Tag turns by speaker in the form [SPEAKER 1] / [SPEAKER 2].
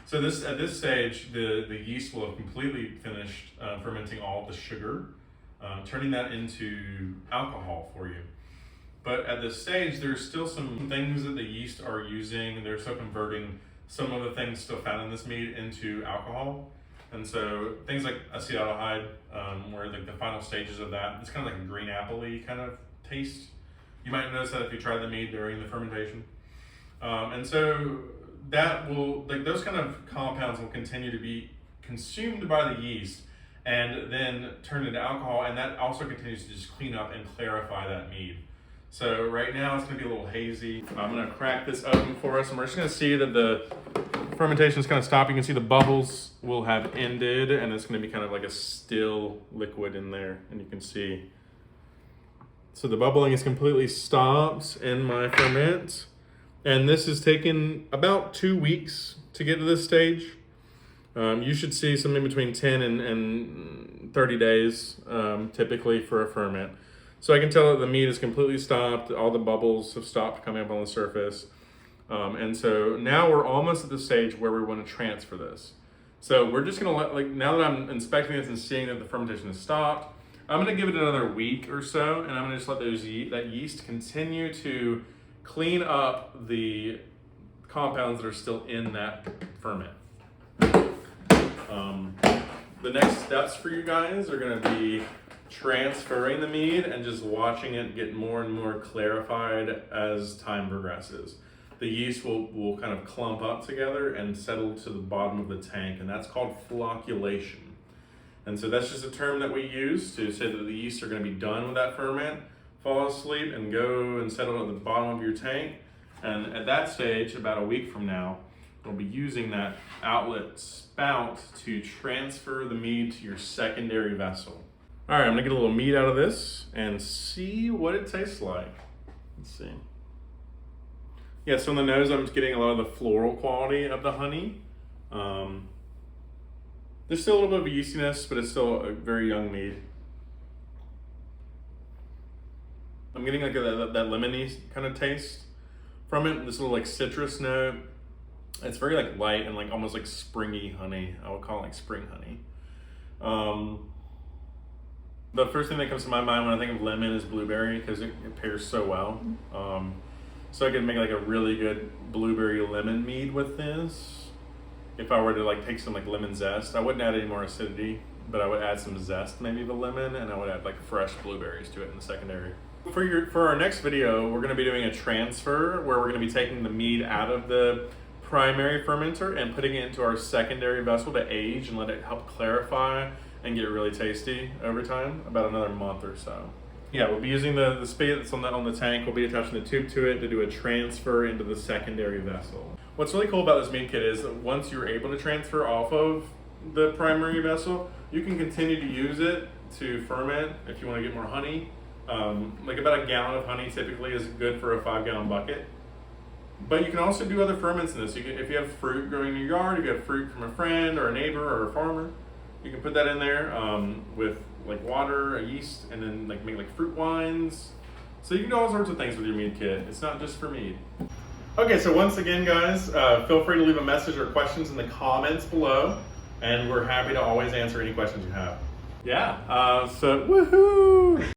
[SPEAKER 1] So at this stage, the yeast will have completely finished fermenting all the sugar, turning that into alcohol for you. But at this stage, there's still some things that the yeast are using. They're still converting some of the things still found in this mead into alcohol. And so things like acetaldehyde, where like the final stages of that, it's kind of like a green apple-y kind of taste. You might notice that if you try the mead during the fermentation. And so that will, like those kind of compounds will continue to be consumed by the yeast and then turn into alcohol. And that also continues to just clean up and clarify that mead. So right now it's gonna be a little hazy. I'm gonna crack this open for us and we're just gonna see that the fermentation is kind of stopped. You can see the bubbles will have ended and it's gonna be kind of like a still liquid in there, and you can see. So the bubbling is completely stopped in my ferment. And this has taken about 2 weeks to get to this stage. You should see something between 10 and 30 days typically for a ferment. So I can tell that the mead is completely stopped. All the bubbles have stopped coming up on the surface. And so now we're almost at the stage where we want to transfer this. So we're just gonna now that I'm inspecting this and seeing that the fermentation has stopped, I'm gonna give it another week or so, and I'm gonna just let that yeast continue to clean up the compounds that are still in that ferment. The next steps for you guys are gonna be transferring the mead and just watching it get more and more clarified as time progresses. The yeast will kind of clump up together and settle to the bottom of the tank, and that's called flocculation. And so that's just a term that we use to say that the yeast are going to be done with that ferment, fall asleep, and go and settle at the bottom of your tank. And at that stage, about a week from now, we'll be using that outlet spout to transfer the mead to your secondary vessel. All right, I'm gonna get a little mead out of this and see what it tastes like. Let's see. Yeah, so on the nose, I'm just getting a lot of the floral quality of the honey. There's still a little bit of yeastiness, but it's still a very young mead. I'm getting like that lemony kind of taste from it. This little like citrus note. It's very like light and like almost like springy honey. I would call it like spring honey. The first thing that comes to my mind when I think of lemon is blueberry, because it pairs so well. So I could make like a really good blueberry lemon mead with this. If I were to like take some like lemon zest, I wouldn't add any more acidity, but I would add some zest, maybe the lemon, and I would add like fresh blueberries to it in the secondary. For our next video, we're gonna be doing a transfer where we're gonna be taking the mead out of the primary fermenter and putting it into our secondary vessel to age and let it help clarify and get really tasty over time, about another month or so. Yeah, we'll be using the spigot that's on the tank. We'll be attaching the tube to it to do a transfer into the secondary vessel. What's really cool about this mead kit is that once you're able to transfer off of the primary vessel, you can continue to use it to ferment if you want to get more honey. Like about a gallon of honey typically is good for a 5-gallon bucket. But you can also do other ferments in this. If you have fruit growing in your yard, if you have fruit from a friend or a neighbor or a farmer, you can put that in there with like water, a yeast, and then like make like fruit wines. So you can do all sorts of things with your mead kit. It's not just for mead. Okay, so once again, guys, feel free to leave a message or questions in the comments below, and we're happy to always answer any questions you have. Yeah, so woohoo!